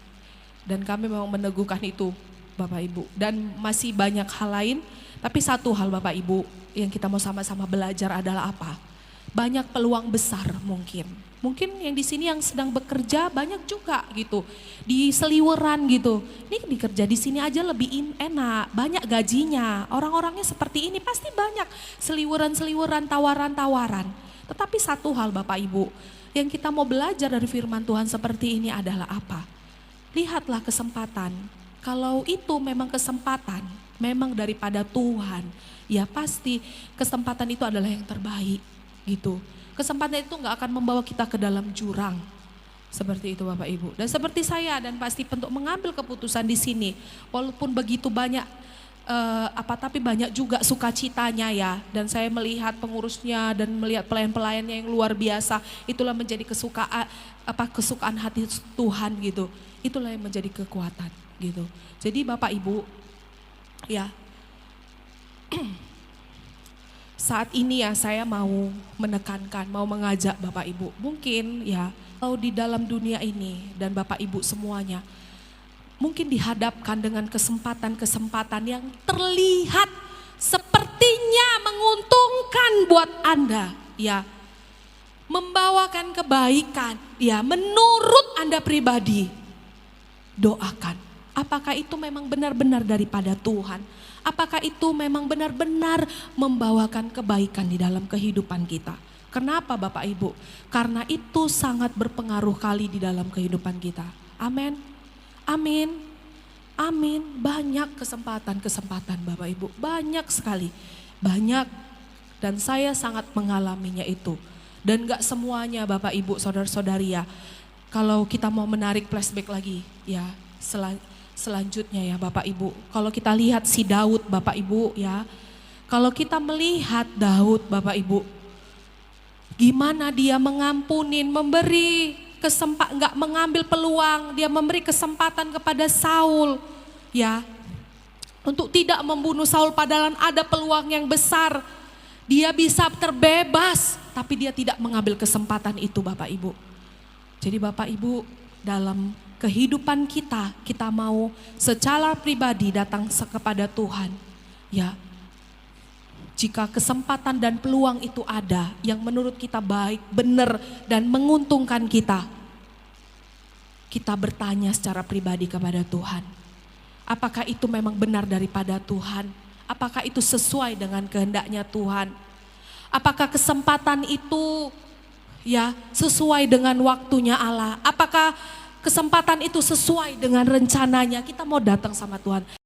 Dan kami memang meneguhkan itu Bapak Ibu. Dan masih banyak hal lain, tapi satu hal Bapak Ibu yang kita mau sama-sama belajar adalah apa? Banyak peluang besar mungkin. Mungkin yang di sini yang sedang bekerja banyak juga gitu, di seliweran gitu. Ini dikerja di sini aja lebih enak, banyak gajinya. Orang-orangnya seperti ini pasti banyak seliweran-seliweran, tawaran-tawaran. Tetapi satu hal Bapak Ibu, yang kita mau belajar dari firman Tuhan seperti ini adalah apa? Lihatlah kesempatan. Kalau itu memang kesempatan, memang daripada Tuhan, ya pasti kesempatan itu adalah yang terbaik gitu. Kesempatan itu gak akan membawa kita ke dalam jurang. Seperti itu Bapak Ibu. Dan seperti saya dan Pak Stephen untuk mengambil keputusan di sini. Walaupun begitu banyak tapi banyak juga sukacitanya ya. Dan saya melihat pengurusnya dan melihat pelayan-pelayannya yang luar biasa. Itulah menjadi kesukaan hati Tuhan gitu. Itulah yang menjadi kekuatan gitu. Jadi Bapak Ibu ya. Saat ini ya saya mau menekankan, mau mengajak Bapak Ibu. Mungkin ya kalau di dalam dunia ini dan Bapak Ibu semuanya mungkin dihadapkan dengan kesempatan-kesempatan yang terlihat sepertinya menguntungkan buat Anda. Ya, membawakan kebaikan, ya menurut Anda pribadi. Doakan, apakah itu memang benar-benar daripada Tuhan? Apakah itu memang benar-benar membawakan kebaikan di dalam kehidupan kita? Kenapa Bapak Ibu? Karena itu sangat berpengaruh kali di dalam kehidupan kita. Amin. Amin. Amin. Banyak kesempatan-kesempatan Bapak Ibu. Banyak sekali. Banyak. Dan saya sangat mengalaminya itu. Dan gak semuanya Bapak Ibu, saudara-saudari ya. Kalau kita mau menarik flashback lagi ya. Selanjutnya ya Bapak Ibu, kalau kita lihat si Daud Bapak Ibu ya, kalau kita melihat Daud Bapak Ibu, gimana dia mengampunin, memberi nggak mengambil peluang, dia memberi kesempatan kepada Saul ya, untuk tidak membunuh Saul padahal ada peluang yang besar. Dia bisa terbebas, tapi dia tidak mengambil kesempatan itu Bapak Ibu. Jadi Bapak Ibu, dalam kehidupan kita, kita mau secara pribadi datang kepada Tuhan. Ya, jika kesempatan dan peluang itu ada yang menurut kita baik, benar dan menguntungkan kita, kita bertanya secara pribadi kepada Tuhan. Apakah itu memang benar daripada Tuhan? Apakah itu sesuai dengan kehendaknya Tuhan? Apakah kesempatan itu ya sesuai dengan waktunya Allah? Apakah kesempatan itu sesuai dengan rencananya? Kita mau datang sama Tuhan.